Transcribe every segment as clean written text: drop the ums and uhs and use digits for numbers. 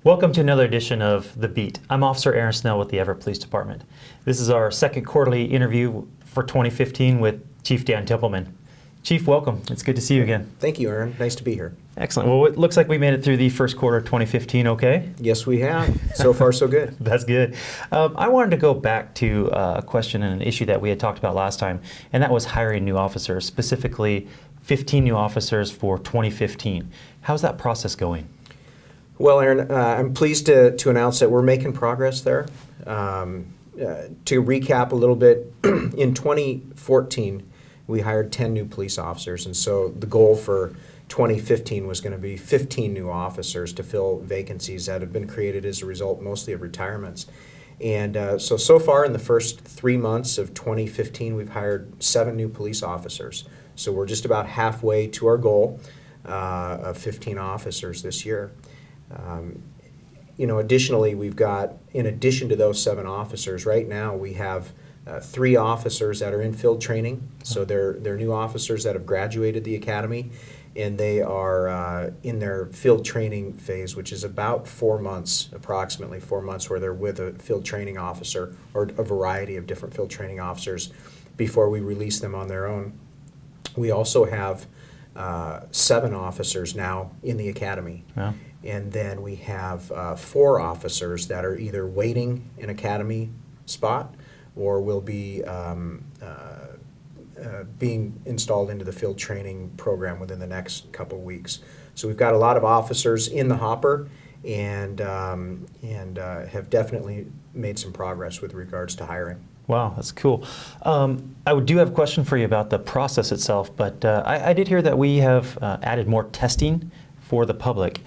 Welcome to another edition of The Beat. I'm Officer Aaron Snell with the Everett Police Department. This is our second quarterly interview for 2015 with Chief Dan Templeman. Chief, welcome. It's good to see you again. Thank you, Aaron. Nice to be here. Excellent. Well, it looks like we made it through the first quarter of 2015 okay? Yes, we have. So far, so good. That's good. I wanted to go back to a question and an issue that we had talked about last time, and that was hiring new officers, specifically 15 new officers for 2015. How's that process going? Well, Aaron, I'm pleased to announce that we're making progress there. To recap a little bit, in 2014, we hired 10 new police officers, and so the goal for 2015 was going to be 15 new officers to fill vacancies that have been created as a result mostly of retirements. And so far in the first 3 months of 2015, we've hired 7 new police officers. So we're just about halfway to our goal of 15 officers this year. Additionally, we've got, in addition to those 7 officers, right now we have 3 officers that are in field training. So they're new officers that have graduated the academy, and they are in their field training phase, which is about 4 months, approximately 4 months, where they're with a field training officer or a variety of different field training officers before we release them on their own. We also have 7 officers now in the academy. Yeah. And then we have 4 officers that are either waiting an academy spot or will be being installed into the field training program within the next couple of weeks. So we've got a lot of officers in the hopper and have definitely made some progress with regards to hiring. Wow, that's cool. I do have a question for you about the process itself, but I did hear that we have added more testing for the public.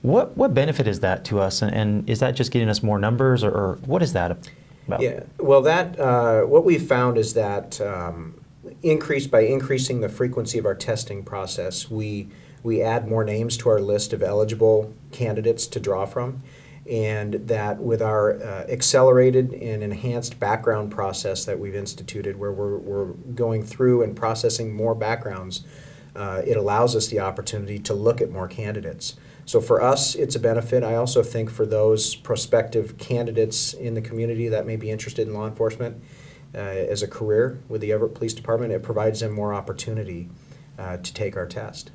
What benefit is that to us, and is that just getting us more numbers, or what is that about? Yeah, well, what we've found is that by increasing the frequency of our testing process, we add more names to our list of eligible candidates to draw from, and that with our accelerated and enhanced background process that we've instituted, where we're going through and processing more backgrounds, it allows us the opportunity to look at more candidates. So for us, it's a benefit. I also think for those prospective candidates in the community that may be interested in law enforcement as a career with the Everett Police Department, it provides them more opportunity to take our test.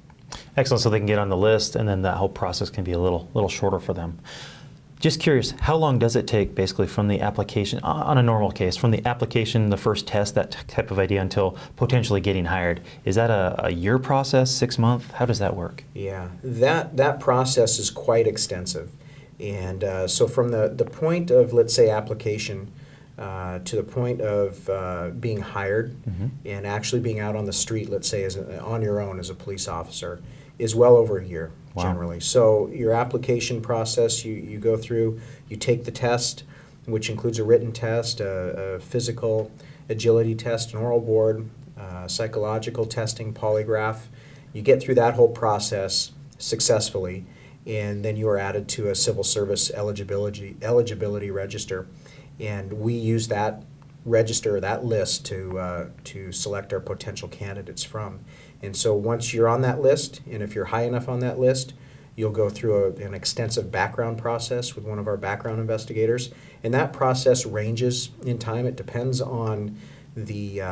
Excellent. So they can get on the list, and then that whole process can be a little shorter for them. Just curious, how long does it take basically from the application, on a normal case, from the application, the first test, that type of idea, until potentially getting hired? Is that a year process, 6 months? How does that work? Yeah, that process is quite extensive. And so from the point of, let's say, application to the point of being hired and actually being out on the street, let's say, on your own as a police officer, is well over a year. Wow. Generally. So your application process, you go through, you take the test, which includes a written test, a physical agility test, an oral board, psychological testing, polygraph. You get through that whole process successfully, and then you are added to a civil service eligibility register. And we use that register, that list, to select our potential candidates from. And so once you're on that list, and if you're high enough on that list, you'll go through an extensive background process with one of our background investigators. And that process ranges in time. It depends on the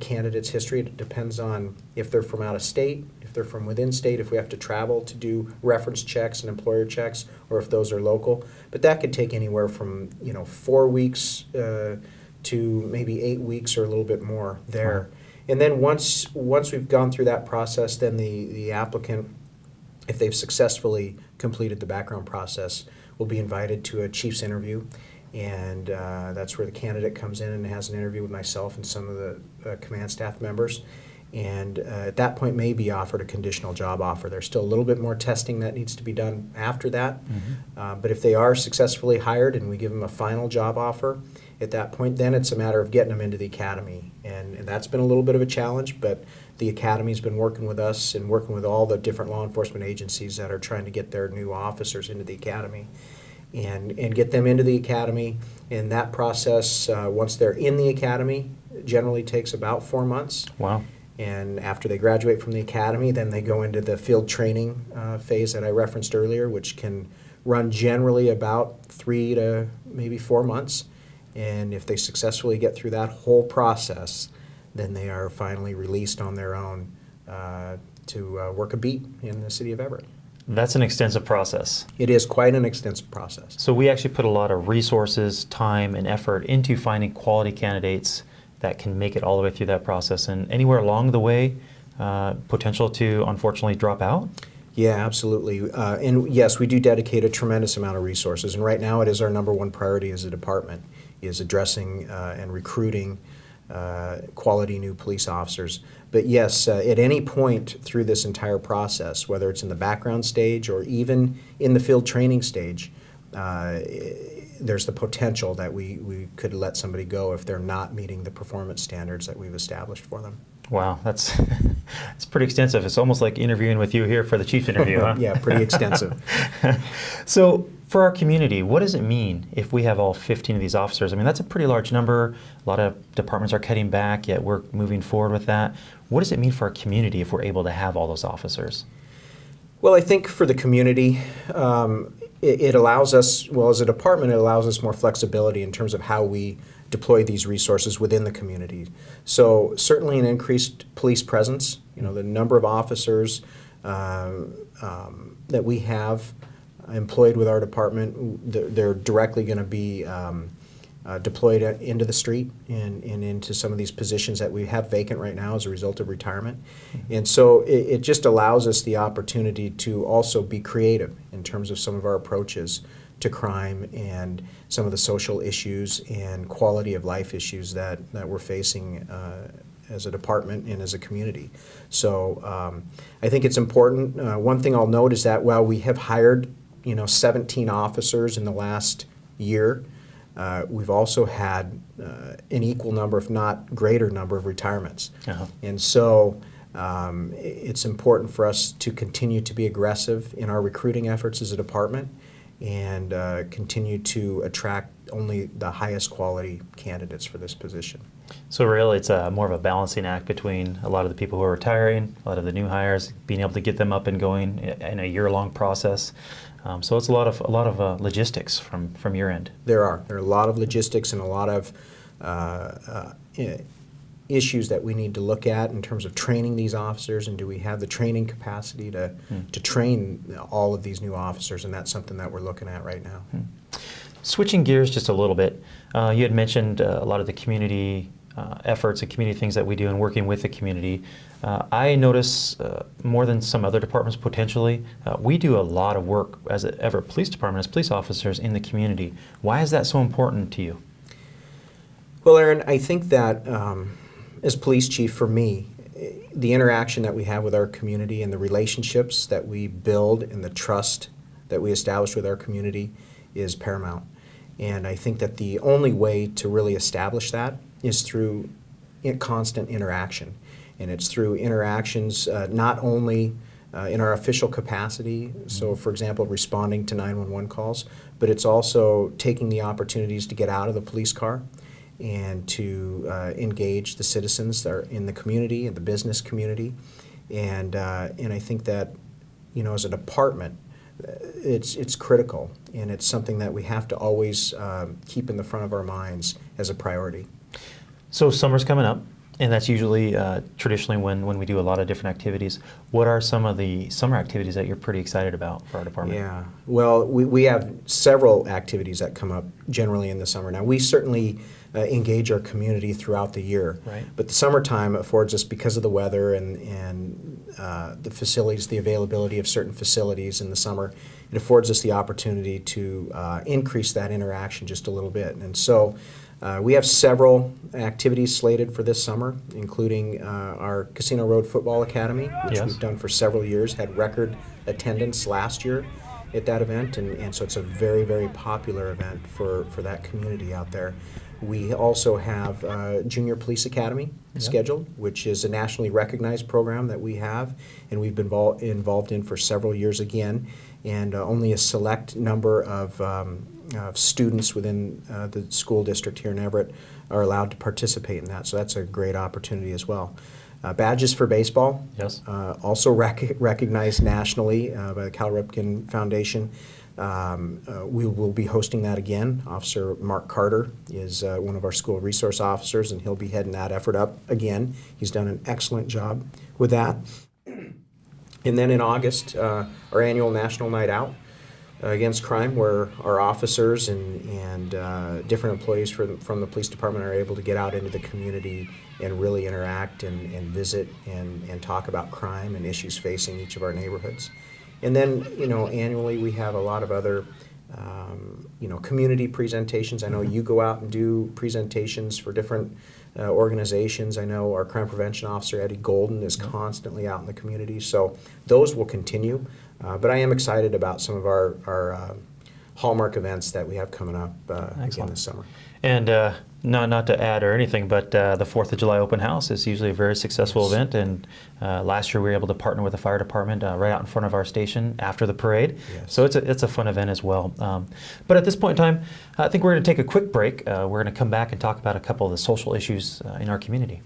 candidate's history. It depends on if they're from out of state, if they're from within state, if we have to travel to do reference checks and employer checks, or if those are local. But that could take anywhere from 4 weeks to maybe 8 weeks or a little bit more there. Wow. And then once we've gone through that process, then the applicant, if they've successfully completed the background process, will be invited to a chief's interview. And that's where the candidate comes in and has an interview with myself and some of the command staff members. And at that point may be offered a conditional job offer. There's still a little bit more testing that needs to be done after that. But if they are successfully hired and we give them a final job offer, at that point, then it's a matter of getting them into the academy. And that's been a little bit of a challenge, but the academy's been working with us and working with all the different law enforcement agencies that are trying to get their new officers into the academy and get them into the academy. And that process, once they're in the academy, generally takes about 4 months. Wow. And after they graduate from the academy, then they go into the field training phase that I referenced earlier, which can run generally about 3 to maybe 4 months. And if they successfully get through that whole process, then they are finally released on their own to work a beat in the city of Everett. That's an extensive process. It is quite an extensive process. So we actually put a lot of resources, time, and effort into finding quality candidates that can make it all the way through that process. And anywhere along the way, potential to unfortunately drop out? Yeah, absolutely. And yes, we do dedicate a tremendous amount of resources. And right now it is our number one priority as a department, is addressing and recruiting quality new police officers. But yes, at any point through this entire process, whether it's in the background stage or even in the field training stage, there's the potential that we could let somebody go if they're not meeting the performance standards that we've established for them. Wow, that's it's pretty extensive. It's almost like interviewing with you here for the chief interview, huh? Yeah, pretty extensive. So for our community, what does it mean if we have all 15 of these officers? I mean, that's a pretty large number. A lot of departments are cutting back, yet we're moving forward with that. What does it mean for our community if we're able to have all those officers? Well, I think for the community, it allows us, well, as a department, it allows us more flexibility in terms of how we deploy these resources within the community. So certainly an increased police presence, the number of officers that we have employed with our department, they're directly going to be deployed into the street and into some of these positions that we have vacant right now as a result of retirement. And so it just allows us the opportunity to also be creative in terms of some of our approaches to crime and some of the social issues and quality of life issues that we're facing as a department and as a community. So I think it's important. One thing I'll note is that while we have hired 17 officers in the last year, we've also had an equal number, if not greater number, of retirements. Uh-huh. And so it's important for us to continue to be aggressive in our recruiting efforts as a department and continue to attract only the highest quality candidates for this position. So really it's more of a balancing act between a lot of the people who are retiring, a lot of the new hires, being able to get them up and going in a year-long process. So it's a lot of logistics from your end. There are a lot of logistics and a lot of issues that we need to look at in terms of training these officers, and do we have the training capacity to train all of these new officers, and that's something that we're looking at right now. Switching gears just a little bit, you had mentioned a lot of the community efforts and community things that we do and working with the community. I notice more than some other departments potentially, we do a lot of work as an Everett Police Department, as police officers in the community. Why is that so important to you? Well, Aaron, I think that as police chief, for me, the interaction that we have with our community and the relationships that we build and the trust that we establish with our community is paramount. And I think that the only way to really establish that is through constant interaction. And it's through interactions not only in our official capacity, so for example, responding to 911 calls, but it's also taking the opportunities to get out of the police car and to engage the citizens that are in the community and the business community. And I think that, as a department, it's critical, and it's something that we have to always keep in the front of our minds as a priority. So summer's coming up, and that's usually traditionally when we do a lot of different activities. What are some of the summer activities that you're pretty excited about for our department? Yeah, well, we have several activities that come up generally in the summer. Now, we certainly engage our community throughout the year, right. But the summertime affords us, because of the weather and the facilities, the availability of certain facilities in the summer, it affords us the opportunity to increase that interaction just a little bit. And so we have several activities slated for this summer, including our Casino Road Football Academy, which Yes. we've done for several years, had record attendance last year at that event, and so it's a very, very popular event for that community out there. We also have Junior Police Academy scheduled, which is a nationally recognized program that we have, and we've been involved in for several years again, and only a select number of students within the school district here in Everett are allowed to participate in that, so that's a great opportunity as well. Badges for Baseball, Yes. Also recognized nationally by the Cal Ripken Foundation. We will be hosting that again. Officer Mark Carter is one of our school resource officers, and he'll be heading that effort up again. He's done an excellent job with that. And then in August, our annual National Night Out Against Crime, where our officers and different employees from the police department are able to get out into the community and really interact and visit and talk about crime and issues facing each of our neighborhoods. And then, annually we have a lot of other, community presentations. I know you go out and do presentations for different organizations. I know our crime prevention officer, Eddie Golden, is constantly out in the community. So those will continue. But I am excited about some of our hallmark events that we have coming up again this summer. And not to add or anything, but the 4th of July open house is usually a very successful event. And last year we were able to partner with the fire department right out in front of our station after the parade. Yes. So it's a fun event as well. But at this point in time, I think we're going to take a quick break. We're going to come back and talk about a couple of the social issues in our community.